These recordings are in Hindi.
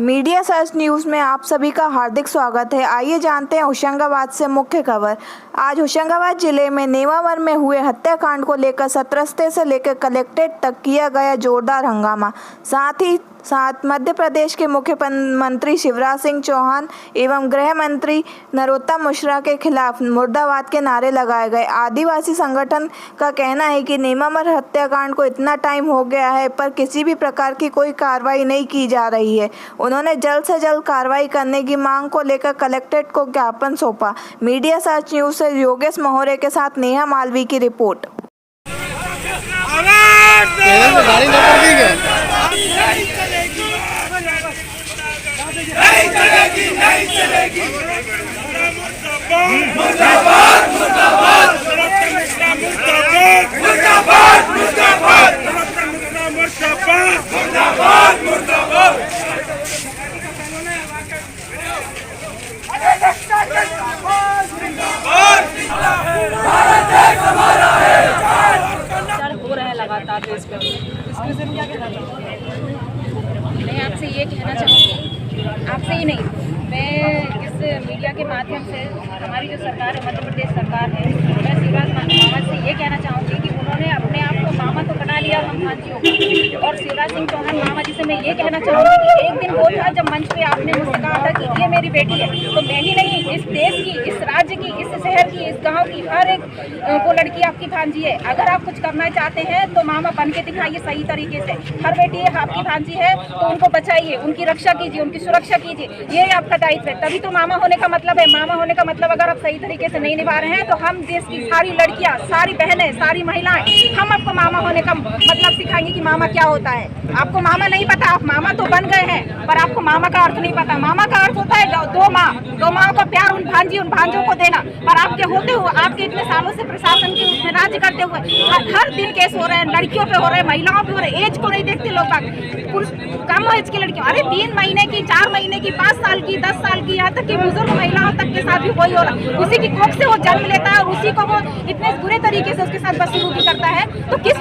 मीडिया सर्च न्यूज़ में आप सभी का हार्दिक स्वागत है। आइए जानते हैं होशंगाबाद से मुख्य खबर। आज होशंगाबाद जिले में नेमावर में हुए हत्याकांड को लेकर सतरस्ते से लेकर कलेक्ट्रेट तक किया गया जोरदार हंगामा। साथ ही साथ मध्य प्रदेश के मुख्यमंत्री शिवराज सिंह चौहान एवं गृह मंत्री नरोत्तम मिश्रा के खिलाफ मुर्दाबाद के नारे लगाए गए। आदिवासी संगठन का कहना है कि नेमावर हत्याकांड को इतना टाइम हो गया है पर किसी भी प्रकार की कोई कार्रवाई नहीं की जा रही है। उन्होंने जल्द से जल्द कार्रवाई करने की मांग को लेकर कलेक्ट्रेट को ज्ञापन सौंपा। मीडिया सर्च न्यूज़ से योगेश मोहरे के साथ नेहा मालवी की रिपोर्ट। हो रहा है लगातार देश में, इसके से क्या कहना चाहूँगी? मैं आपसे ये कहना चाहूँगी, आपसे ही नहीं, मैं इस मीडिया के माध्यम से हमारी जो सरकार है, मध्य प्रदेश सरकार है, मैं शिवराज मामा से ये कहना चाहूँगी कि उन्होंने अपने आप को मामा तो बना लिया हम भांजियों को। और शिवराज सिंह चौहान मामा जी से मैं ये कहना चाहूँगी कि एक दिन वो था जब मंच पे आपने मुझसे कहा था कि ये मेरी बेटी है, तो मैं ही नहीं, इस देश की, इस राज्य की, इस शहर की, इस गाँव की हर एक वो लड़की आपकी भांजी है। अगर आप कुछ करना चाहते हैं तो मामा बन के दिखाइए सही तरीके से। हर बेटी आपकी भांजी है तो उनको बचाइए, उनकी रक्षा कीजिए, उनकी सुरक्षा कीजिए, ये आपका दायित्व है। तभी तो मामा होने का मतलब है। मामा होने का मतलब अगर आप सही तरीके से नहीं निभा रहे हैं तो हम देश की सारी लड़कियां, सारी बहनें, सारी महिलाएं, हम आपको मामा होने का मतलब सिखाएंगे कि मामा क्या होता है। आपको मामा नहीं पता, आप मामा तो बन गए हैं पर आपको मामा का अर्थ नहीं पता। मामा का अर्थ होता है दो माँ का प्यार, उन भांजियों को देना। पर आपके होते हुए, आपके इतने सालों से प्रशासन के उसमें राज्य करते हुए हर दिन केस हो रहे हैं, लड़कियों पे हो रहे हैं, महिलाओं पे हो रहे हैं। एज को नहीं देखते लोग, कम एज की लड़कियों, अरे 3 महीने की, 4 महीने की, 5 साल की, 10 साल की, यहाँ तक कि बुजुर्ग महिलाओं तक के साथ भी वही हो रहा है। उसी की कोख से वो जन्म लेता है और उसी को वो इतने बुरे तरीके से उसके साथ बदसलूकी करता है। तो किस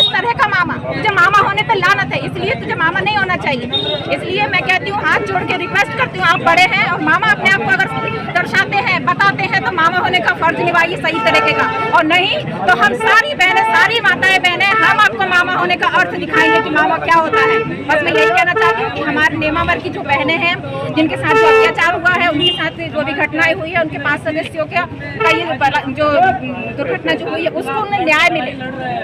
तरह का मामा? तुझे मामा होने पे लानत है, इसलिए तुझे मामा नहीं होना चाहिए। इसलिए मैं कहती हूँ, हाथ जोड़ के रिक्वेस्ट करती हूँ, आप बड़े हैं और मामा अपने आप को अगर दर्शाते हैं, बताते हैं तो मामा होने का फर्ज निभाइए सही तरीके का। और नहीं तो हम सारी बहनें, सारी माताएं बहनें, हम आपको मामा होने का अर्थ दिखाएंगे कि मामा क्या होता है। बस मैं यही कहना चाहती हूँ कि हमारे नेमावर की जो बहनें हैं, जिनके साथ जो अत्याचार हुआ है, उनके साथ जो भी घटनाएं हुई है, उनके 5 सदस्यों का ये जो दुर्घटना जो हुई है उसको उन्हें न्याय मिले।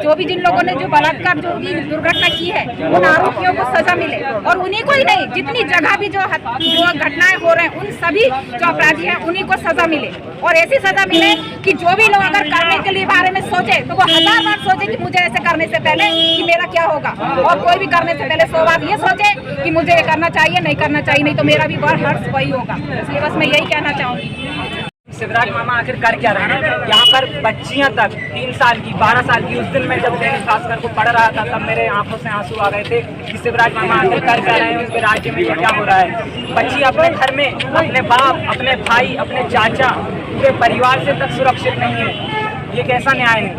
जो भी जिन लोगों ने जो बलात्कार जो भी दुर्घटना की है उन आरोपियों को सजा मिले। और उन्हीं को ही नहीं, जितनी जगह भी जो घटनाएं हो रहे हैं उन सभी जो अपराधी हैं उन्हीं को सजा मिले। और ऐसी सजा मिले कि जो भी लोग अगर करने के लिए बारे में सोचे तो वो 1000 बार सोचे कि मुझे ऐसे करने से पहले कि मेरा क्या होगा। और कोई भी करने से पहले 100 बार ये सोचे कि मुझे ये करना चाहिए, नहीं करना चाहिए, नहीं तो मेरा भी बहुत हर्ष वही होगा। इसलिए बस मैं यही कहना चाहूँगी। शिवराज मामा आखिर कर क्या रहे हैं? यहाँ पर बच्चियाँ तक 3 साल की, 12 साल की, उस दिन मैं जब दैनिक भास्कर को पढ़ रहा था तब मेरे आंखों से आंसू आ गए थे कि शिवराज मामा आखिर कर क्या रहे हैं, उनके राज्य में ये क्या हो रहा है। बच्ची अपने घर में अपने बाप, अपने भाई, अपने चाचा, पूरे परिवार से तक सुरक्षित नहीं है। ये कैसा न्याय है?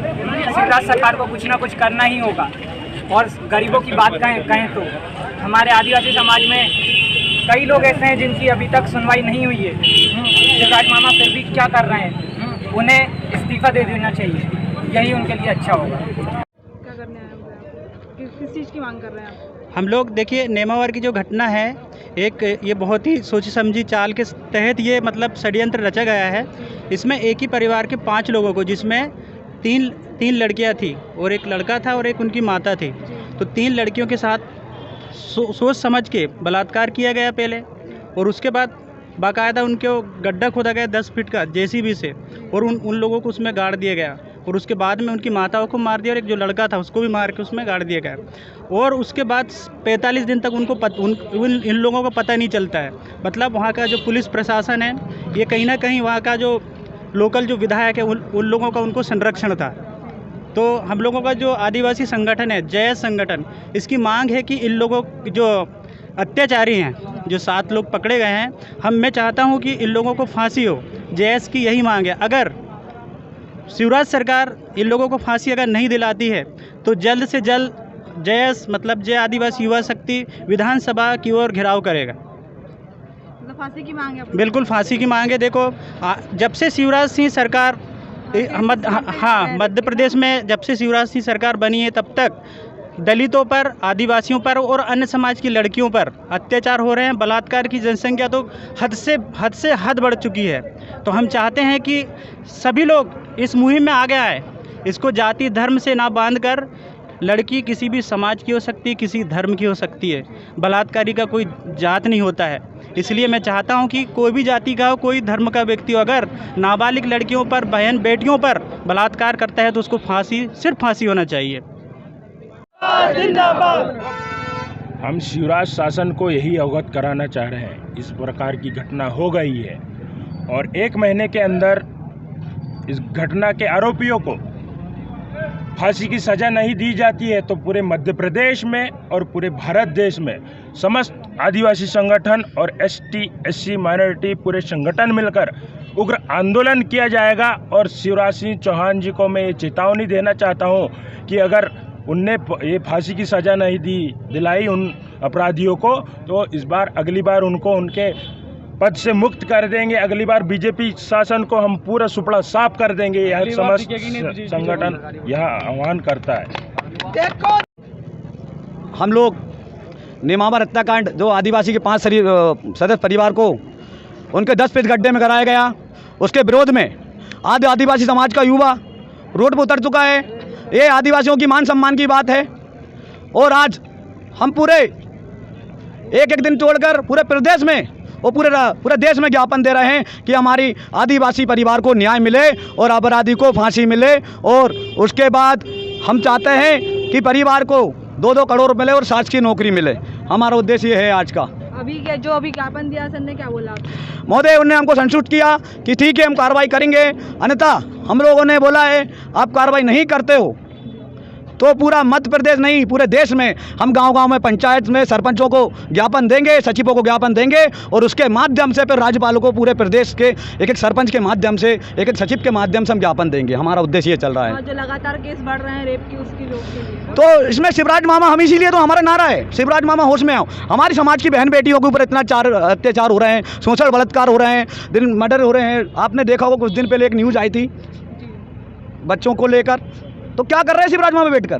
शिवराज सरकार को कुछ ना कुछ करना ही होगा। और गरीबों की बात कहें तो हमारे आदिवासी समाज में कई लोग ऐसे हैं जिनकी अभी तक सुनवाई नहीं हुई है। शिवराज मामा फिर भी क्या कर रहे हैं? उन्हें इस्तीफा दे देना चाहिए, यही उनके लिए अच्छा होगा। क्या करने आए हैं? किस चीज़ की मांग कर रहे हैं आप? हम लोग देखिए, नेमावर की जो घटना है, एक ये बहुत ही सोची समझी चाल के तहत ये मतलब षड्यंत्र रचा गया है। इसमें एक ही परिवार के 5 लोगों को, जिसमें तीन लड़कियां थी और एक लड़का था और एक उनकी माता थी, तो 3 लड़कियों के साथ सोच समझ के बलात्कार किया गया पहले। और उसके बाद बाकायदा उनके गड्ढा खोदा गया 10 फीट का जेसीबी से, और उन लोगों को उसमें गाड़ दिया गया। और उसके बाद में उनकी माताओं को मार दिया और एक जो लड़का था उसको भी मार के उसमें गाड़ दिया गया। और उसके बाद 45 दिन तक उनको इन लोगों को पता नहीं चलता है। मतलब वहाँ का जो पुलिस प्रशासन है, ये कहीं ना कहीं वहाँ का जो लोकल जो विधायक है उन लोगों का उनको संरक्षण था। तो हम लोगों का जो आदिवासी संगठन है, जय संगठन, इसकी मांग है कि इन लोगों जो अत्याचारी हैं, जो 7 लोग पकड़े गए हैं, मैं चाहता हूं कि इन लोगों को फांसी हो। जयस की यही मांग है। अगर शिवराज सरकार इन लोगों को फांसी अगर नहीं दिलाती है तो जल्द से जल्द जय आदिवासी युवा शक्ति विधानसभा की ओर घेराव करेगा। तो फांसी की मांग है आपकी? बिल्कुल फांसी की मांग है। देखो जब से शिवराज सिंह सरकार मध्य प्रदेश में जब से शिवराज सिंह सरकार बनी है तब तक दलितों पर, आदिवासियों पर और अन्य समाज की लड़कियों पर अत्याचार हो रहे हैं। बलात्कार की जनसंख्या तो हद से हद बढ़ चुकी है। तो हम चाहते हैं कि सभी लोग इस मुहिम में आगे आए। इसको जाति धर्म से ना बांधकर, लड़की किसी भी समाज की हो सकती है, किसी धर्म की हो सकती है। बलात्कारी का कोई जात नहीं होता है। इसलिए मैं चाहता हूं कि कोई भी जाति का हो, कोई धर्म का व्यक्ति हो, अगर नाबालिग लड़कियों पर, बहन बेटियों पर बलात्कार करता है तो उसको फांसी, सिर्फ फांसी होना चाहिए। हम शिवराज शासन को यही अवगत कराना चाह रहे हैं। इस प्रकार की घटना हो गई है और 1 महीने के अंदर इस घटना के आरोपियों को फांसी की सज़ा नहीं दी जाती है तो पूरे मध्य प्रदेश में और पूरे भारत देश में समस्त आदिवासी संगठन और ST SC माइनॉरिटी पूरे संगठन मिलकर उग्र आंदोलन किया जाएगा। और शिवराज सिंह चौहान जी को मैं ये चेतावनी देना चाहता हूँ कि अगर उनने ये फांसी की सज़ा नहीं दिलाई उन अपराधियों को, तो इस बार अगली बार उनको उनके पद से मुक्त कर देंगे। अगली बार बीजेपी शासन को हम पूरा सुपड़ा साफ कर देंगे। यह समस्त संगठन यह आह्वान करता है। हम लोग नेमावर हत्याकांड जो आदिवासी के 5 सदस्य परिवार को उनके 10 फीट गड्ढे में कराया गया, उसके विरोध में आज आदिवासी समाज का युवा रोड पर उतर चुका है। ये आदिवासियों की मान सम्मान की बात है और आज हम पूरे एक दिन छोड़कर पूरे प्रदेश में और पूरे देश में ज्ञापन दे रहे हैं कि हमारी आदिवासी परिवार को न्याय मिले और अपराधी को फांसी मिले। और उसके बाद हम चाहते हैं कि परिवार को 2-2 करोड़ मिले और शासकीय नौकरी मिले। हमारा उद्देश्य ये है आज का। अभी ज्ञापन दिया सर ने, क्या बोला महोदय? उन्होंने हमको संतुष्ट किया कि ठीक है हम कार्रवाई करेंगे, अन्यथा हम लोगों ने बोला है आप कार्रवाई नहीं करते हो तो पूरा मध्य प्रदेश नहीं पूरे देश में हम गांव-गांव में, पंचायत में सरपंचों को ज्ञापन देंगे, सचिवों को ज्ञापन देंगे और उसके माध्यम से फिर राज्यपालों को पूरे प्रदेश के एक सरपंच के माध्यम से, एक सचिव के माध्यम से हम ज्ञापन देंगे। हमारा उद्देश्य ये चल रहा है। जो लगातार केस बढ़ रहे हैं रेप की, उसकी लोग के लिए तो इसमें शिवराज मामा हम इसीलिए तो हमारा नारा है, शिवराज मामा होश में आओ। हमारी समाज की बहन बेटियों के ऊपर इतना अत्याचार हो रहे हैं, शोषण बलात्कार हो रहे हैं, दिन मर्डर हो रहे हैं। आपने देखा होगा कुछ दिन पहले एक न्यूज़ आई थी बच्चों को लेकर। तो क्या कर रहे हैं शिवराज मामा बैठकर?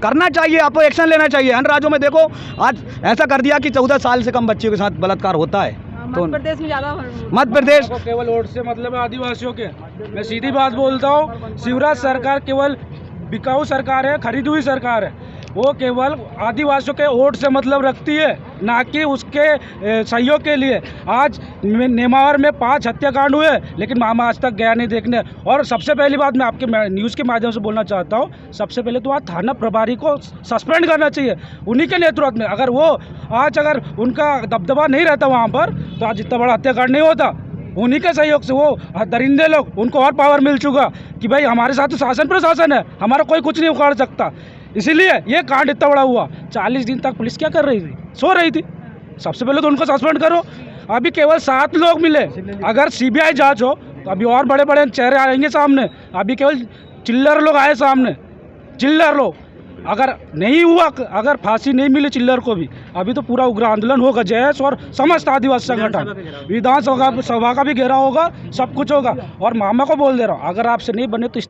करना चाहिए, आपको एक्शन लेना चाहिए। अन्य राज्यों में देखो आज ऐसा कर दिया कि 14 साल से कम बच्चियों के साथ बलात्कार होता है। मध्य प्रदेश में ज़्यादा, मध्य प्रदेश केवल वोट से मतलब है आदिवासियों के। मैं सीधी बात बोलता हूँ, शिवराज सरकार केवल बिकाऊ सरकार है, खरीदी हुई सरकार है। वो केवल आदिवासियों के वोट से मतलब रखती है, ना कि उसके सहयोग के लिए। आज नेमावर में 5 हत्याकांड हुए लेकिन मामा आज तक गया नहीं देखने। और सबसे पहली बात मैं आपके न्यूज़ के माध्यम से बोलना चाहता हूँ, सबसे पहले तो आज थाना प्रभारी को सस्पेंड करना चाहिए उन्हीं के नेतृत्व में। अगर वो आज अगर उनका दबदबा नहीं रहता वहाँ पर तो आज इतना बड़ा हत्याकांड नहीं होता। उन्हीं के सहयोग से वो दरिंदे लोग, उनको और पावर मिल चुका कि भाई हमारे साथ तो शासन प्रशासन है, हमारा कोई कुछ नहीं उखाड़ सकता। इसीलिए ये कांड इतना बड़ा हुआ। 40 दिन तक पुलिस क्या कर रही थी? सो रही थी। सबसे पहले तो उनको सस्पेंड करो। अभी केवल 7 लोग मिले। अगर CBI जांच हो तो अभी और बड़े बड़े चेहरे आएंगे सामने। अभी केवल चिल्लर लोग आए सामने, चिल्लर लोग। अगर नहीं हुआ, अगर फांसी नहीं मिली चिल्लर को भी, अभी तो पूरा उग्र आंदोलन होगा। जयस और समस्त आदिवासी संगठन विधानसभा का भी घेरा होगा, सब कुछ होगा। और मामा को बोल दे रहा हूँ, अगर आपसे नहीं बने तो